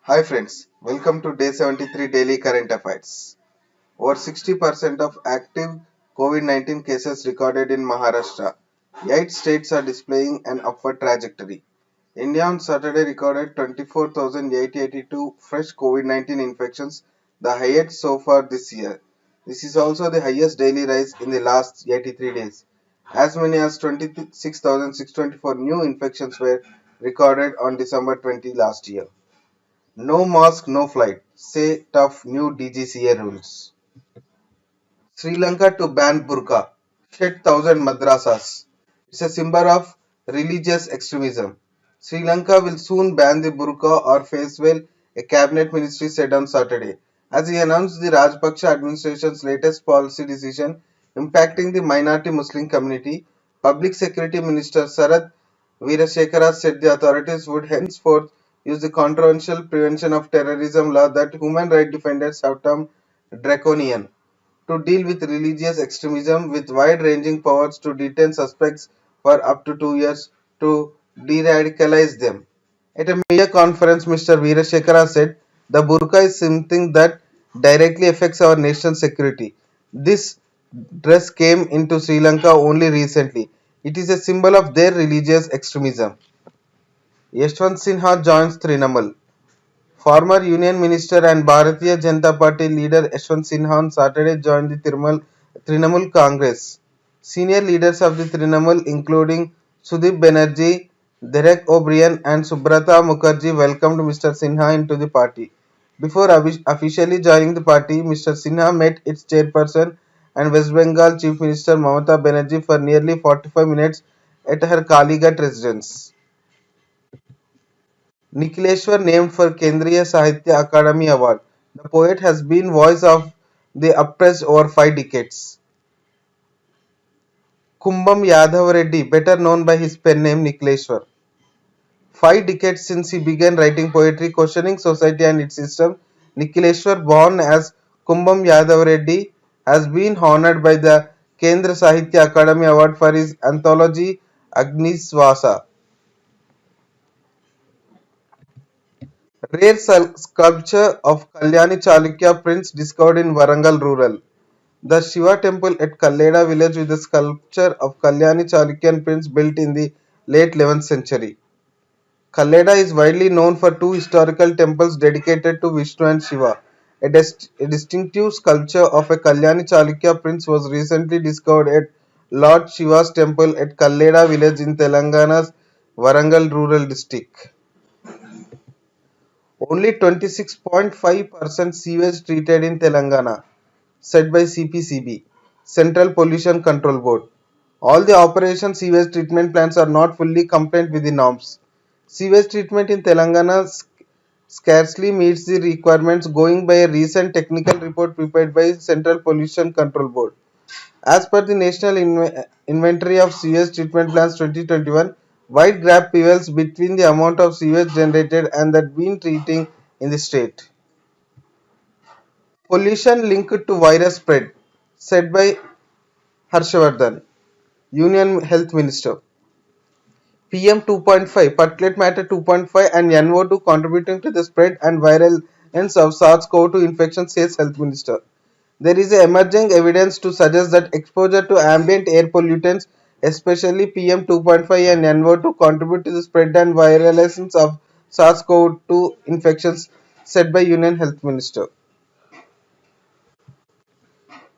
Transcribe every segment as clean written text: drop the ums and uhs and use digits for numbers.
Hi friends, welcome to day 73 daily current affairs. Over 60% of active COVID-19 cases recorded in Maharashtra. 8 states are displaying an upward trajectory. India on Saturday recorded 24,882 fresh COVID-19 infections, the highest so far this year. This is also the highest daily rise in the last 83 days. As many as 26,624 new infections were recorded on December 20 last year. No mask, no flight, say tough new DGCA rules. Sri Lanka to ban burqa, shed thousand madrasas. It's a symbol of religious extremism. Sri Lanka will soon ban the burqa or face veil, a cabinet ministry said on Saturday, as he announced the Rajapaksa administration's latest policy decision impacting the minority Muslim community. Public Security Minister Sarath Veerasekara said the authorities would henceforth use the controversial Prevention of Terrorism law that human rights defenders have termed draconian to deal with religious extremism with wide-ranging powers to detain suspects for up to 2 years to de-radicalize them. At a media conference, Mr. Veerasekara said, "The burqa is something that directly affects our nation's security. This dress came into Sri Lanka only recently. It is a symbol of their religious extremism." Yashwant Sinha joins Trinamool. Former Union Minister and Bharatiya Janata Party leader Yashwant Sinha on Saturday joined the Trinamool Congress. Senior leaders of the Trinamool, including Sudip Banerjee, Derek O'Brien, and Subrata Mukherjee, welcomed Mr. Sinha into the party. Before officially joining the party, Mr. Sinha met its chairperson and West Bengal Chief Minister Mamata Banerjee for nearly 45 minutes at her Kalighat residence. Nikhileshwar named for Kendriya Sahitya Akademi Award. The poet has been voice of the oppressed over 5 decades. Kumbam Yadav Reddy, better known by his pen name Nikhileshwar. 5 decades since he began writing poetry questioning society and its system, Nikhileshwar, born as Kumbam Yadav Reddy, has been honored by the Kendra Sahitya Akademi Award for his anthology Agniswasa. Rare sculpture of Kalyani Chalukya prince discovered in Warangal rural. The Shiva temple at Kalleda village with the sculpture of Kalyani Chalukyan prince built in the late 11th century. Kalleda is widely known for two historical temples dedicated to Vishnu and Shiva. A distinctive sculpture of a Kalyani Chalukya prince was recently discovered at Lord Shiva's temple at Kalleda village in Telangana's Warangal rural district. Only 26.5% sewage treated in Telangana, said by CPCB, Central Pollution Control Board. All the operation sewage treatment plants are not fully compliant with the norms. Sewage treatment in Telangana scarcely meets the requirements going by a recent technical report prepared by Central Pollution Control Board. As per the National Inventory of Sewage Treatment Plants 2021, wide gap prevails between the amount of sewage generated and that being treating in the state. Pollution linked to virus spread, said by Harshvardhan, Union Health Minister. PM 2.5, particulate matter 2.5 and NO2 contributing to the spread and virulence of SARS-CoV-2 infection, says Health Minister. There is emerging evidence to suggest that exposure to ambient air pollutants, especially PM 2.5 and NO2, contribute to the spread and virulence of SARS-CoV-2 infections, said by Union Health Minister.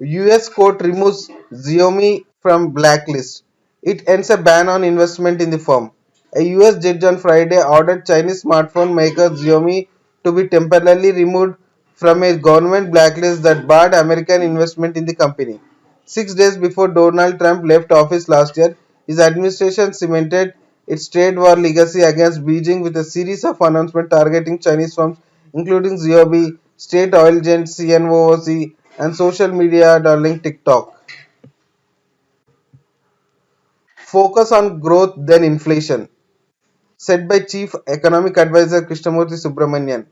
US court removes Xiaomi from blacklist. It ends a ban on investment in the firm. A US judge on Friday ordered Chinese smartphone maker Xiaomi to be temporarily removed from a government blacklist that barred American investment in the company. 6 days before Donald Trump left office last year, his administration cemented its trade war legacy against Beijing with a series of announcements targeting Chinese firms, including Xiaomi, state oil giant CNOOC, and social media darling TikTok. Focus on growth then inflation, said by Chief Economic Advisor Krishnamurthy Subramanian.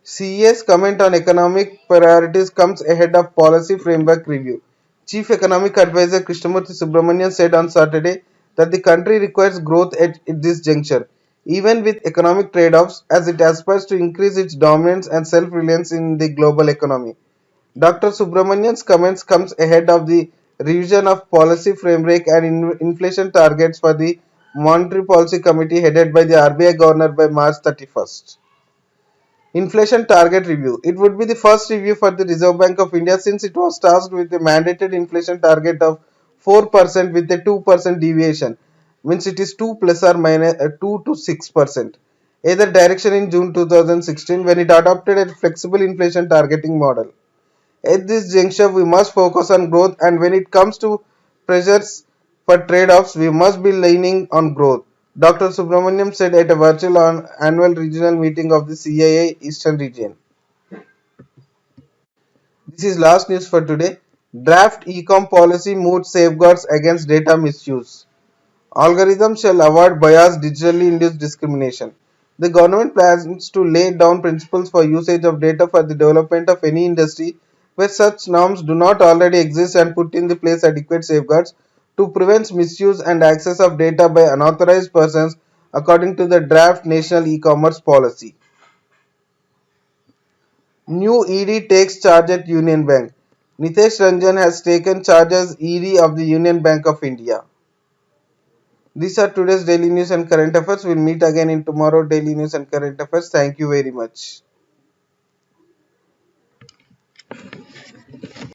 CES comment on economic priorities comes ahead of policy framework review. Chief Economic Advisor Krishnamurthy Subramanian said on Saturday that the country requires growth at this juncture. even with economic trade-offs, as it aspires to increase its dominance and self-reliance in the global economy. Dr. Subramanian's comments comes ahead of the revision of policy framework and inflation targets for the Monetary Policy Committee headed by the RBI Governor by March 31st. Inflation Target Review. It would be the first review for the Reserve Bank of India since it was tasked with a mandated inflation target of 4% with a 2% deviation. Means it is 2 plus or minus 2 to 6%. Either direction in June 2016 when it adopted a flexible inflation targeting model. At this juncture, we must focus on growth, and when it comes to pressures for trade offs, we must be leaning on growth. Dr. Subramaniam said at a virtual annual regional meeting of the CIA Eastern Region. This is last news for today. Draft Ecom policy moves safeguards against data misuse. Algorithms shall avoid biased digitally induced discrimination. The government plans to lay down principles for usage of data for the development of any industry where such norms do not already exist and put in place adequate safeguards to prevent misuse and access of data by unauthorized persons according to the draft national e-commerce policy. New ED takes charge at Union Bank. Nitesh Ranjan has taken charge as ED of the Union Bank of India. These are today's daily news and current affairs. We'll meet again in tomorrow daily news and current affairs. Thank you very much.